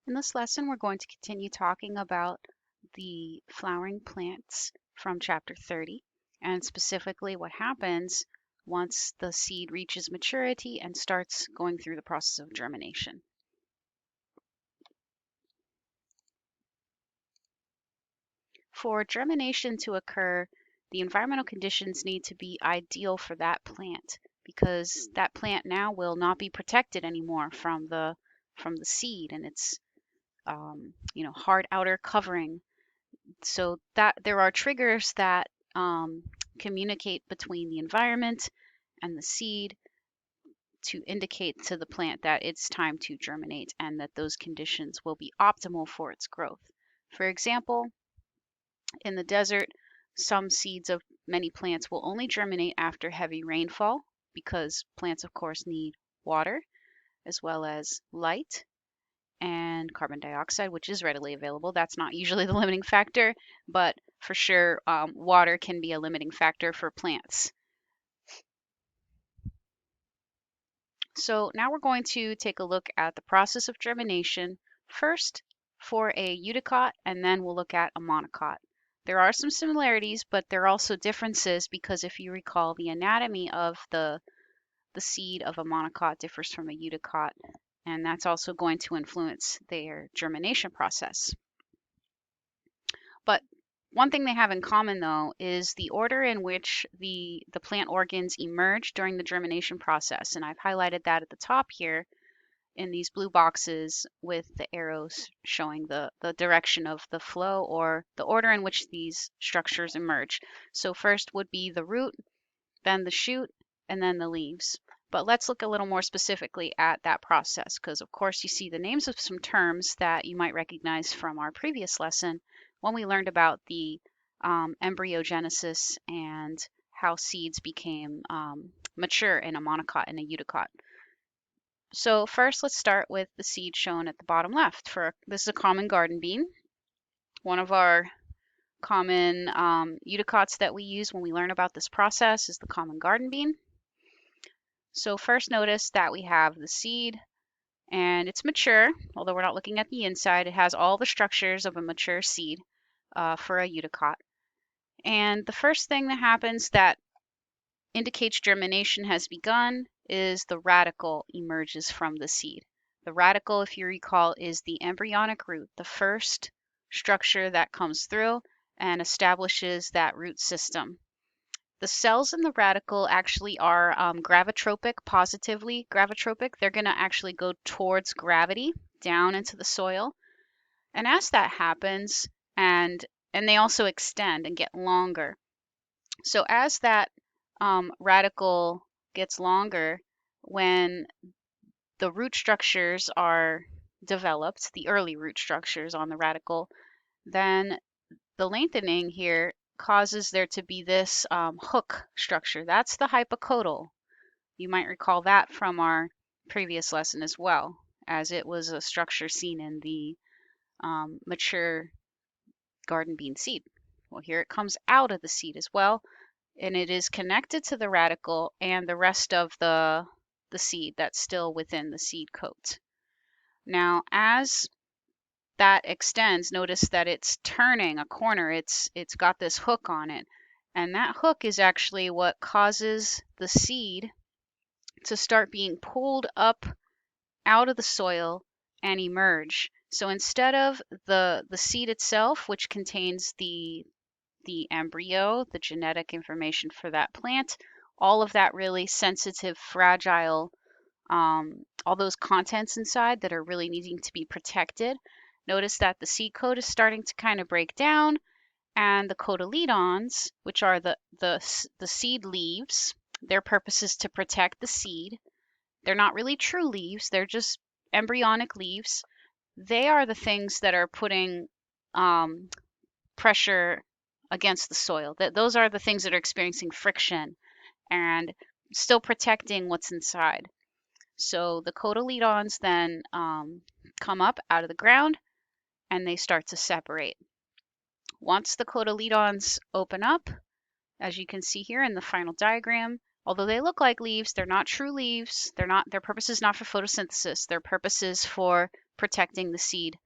In this lesson, we're going to continue talking about the flowering plants from chapter 30, and specifically what happens once the seed reaches maturity and starts going through the process of germination. For germination to occur, the environmental conditions need to be ideal for that plant because that plant now will not be protected anymore from the seed and its hard outer covering. So that there are triggers that communicate between the environment and the seed to indicate to the plant that it's time to germinate and that those conditions will be optimal for its growth. For example, in the desert, some seeds of many plants will only germinate after heavy rainfall because plants, of course, need water as well as light and carbon dioxide, which is readily available. That's not usually the limiting factor, but for sure, water can be a limiting factor for plants. So now we're going to take a look at the process of germination, first for a eudicot, and then we'll look at a monocot. There are some similarities, but there are also differences because if you recall, the anatomy of the seed of a monocot differs from a eudicot, and that's also going to influence their germination process. But one thing they have in common, though, is the order in which the plant organs emerge during the germination process. And I've highlighted that at the top here in these blue boxes with the arrows showing the direction of the flow or the order in which these structures emerge. So first would be the root, then the shoot, and then the leaves. But let's look a little more specifically at that process because, of course, you see the names of some terms that you might recognize from our previous lesson when we learned about the embryogenesis and how seeds became mature in a monocot and a eudicot. So first, let's start with the seed shown at the bottom left. This is a common garden bean, one of our common eudicots that we use when we learn about this process is the common garden bean. So first notice that we have the seed and it's mature, although we're not looking at the inside. It has all the structures of a mature seed for a eudicot. And the first thing that happens that indicates germination has begun is the radicle emerges from the seed. The radicle, if you recall, is the embryonic root, the first structure that comes through and establishes that root system. The cells in the radicle actually are gravitropic, positively gravitropic. They're going to actually go towards gravity down into the soil. And as that happens, and they also extend and get longer. So as that radicle gets longer, when the root structures are developed, the early root structures on the radicle, then the lengthening here causes there to be this hook structure. That's the hypocotyl. You might recall that from our previous lesson as well, as it was a structure seen in the mature garden bean seed. Well, here it comes out of the seed as well, and it is connected to the radicle and the rest of the seed that's still within the seed coat. Now, as that extends, notice that it's turning a corner. It's got this hook on it, and that hook is actually what causes the seed to start being pulled up out of the soil and emerge. So instead of the seed itself, which contains the embryo, the genetic information for that plant, all of that really sensitive, fragile, all those contents inside that are really needing to be protected. Notice that the seed coat is starting to kind of break down, and the cotyledons, which are the seed leaves, their purpose is to protect the seed. They're not really true leaves, they're just embryonic leaves. They are the things that are putting pressure against the soil. Those are the things that are experiencing friction and still protecting what's inside. So the cotyledons then come up out of the ground and they start to separate. Once the cotyledons open up, as you can see here in the final diagram, Although they look like leaves, they're not true leaves. Their purpose is not for photosynthesis. Their purpose is for protecting the seed,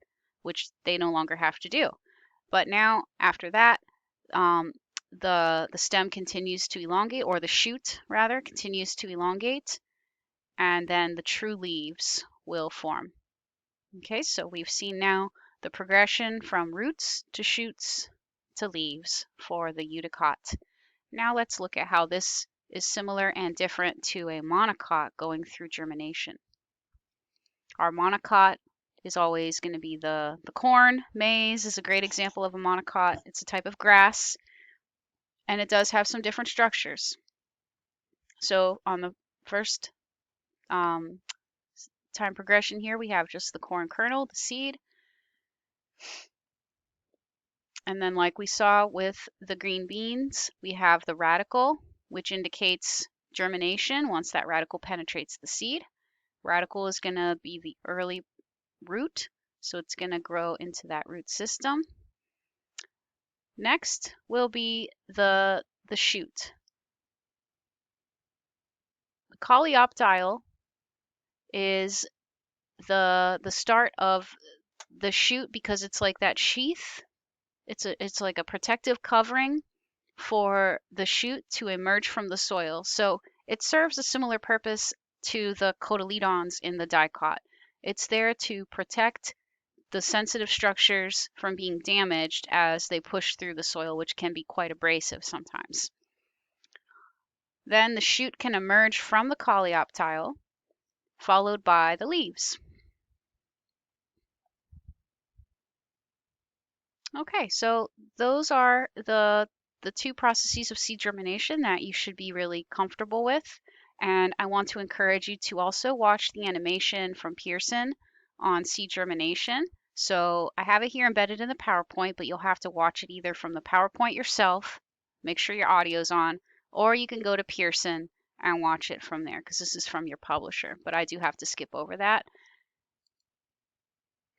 which they no longer have to do. But now, after that, um, the stem continues to elongate, or the shoot rather continues to elongate, and then the true leaves will form. Okay, so we've seen now the progression from roots to shoots to leaves for the eudicot. Now let's look at how this is similar and different to a monocot going through germination. Our monocot is always going to be the corn. Maize is a great example of a monocot. It's a type of grass, and it does have some different structures. So on the first time progression here, we have just the corn kernel, the seed. And then like we saw with the green beans, we have the radicle, which indicates germination once that radicle penetrates the seed. Radicle is going to be the early root, so it's going to grow into that root system. Next will be the shoot. The coleoptile is the start of the shoot because it's like that sheath. It's like a protective covering for the shoot to emerge from the soil. So it serves a similar purpose to the cotyledons in the dicot. It's there to protect the sensitive structures from being damaged as they push through the soil, which can be quite abrasive sometimes. Then the shoot can emerge from the coleoptile, followed by the leaves. Okay, so those are the two processes of seed germination that you should be really comfortable with. And I want to encourage you to also watch the animation from Pearson on seed germination. So I have it here embedded in the PowerPoint, but you'll have to watch it either from the PowerPoint yourself, make sure your audio's on, or you can go to Pearson and watch it from there because this is from your publisher. But I do have to skip over that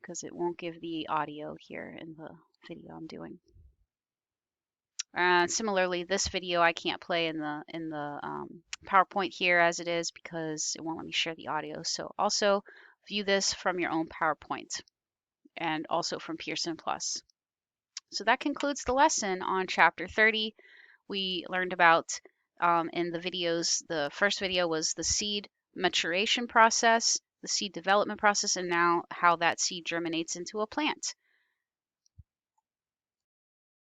because it won't give the audio here in the video I'm doing. Similarly, this video I can't play in the PowerPoint here as it is because it won't let me share the audio. So also view this from your own PowerPoint and also from Pearson Plus. So that concludes the lesson on Chapter 30. We learned about in the videos, the first video was the seed maturation process, the seed development process, and now how that seed germinates into a plant.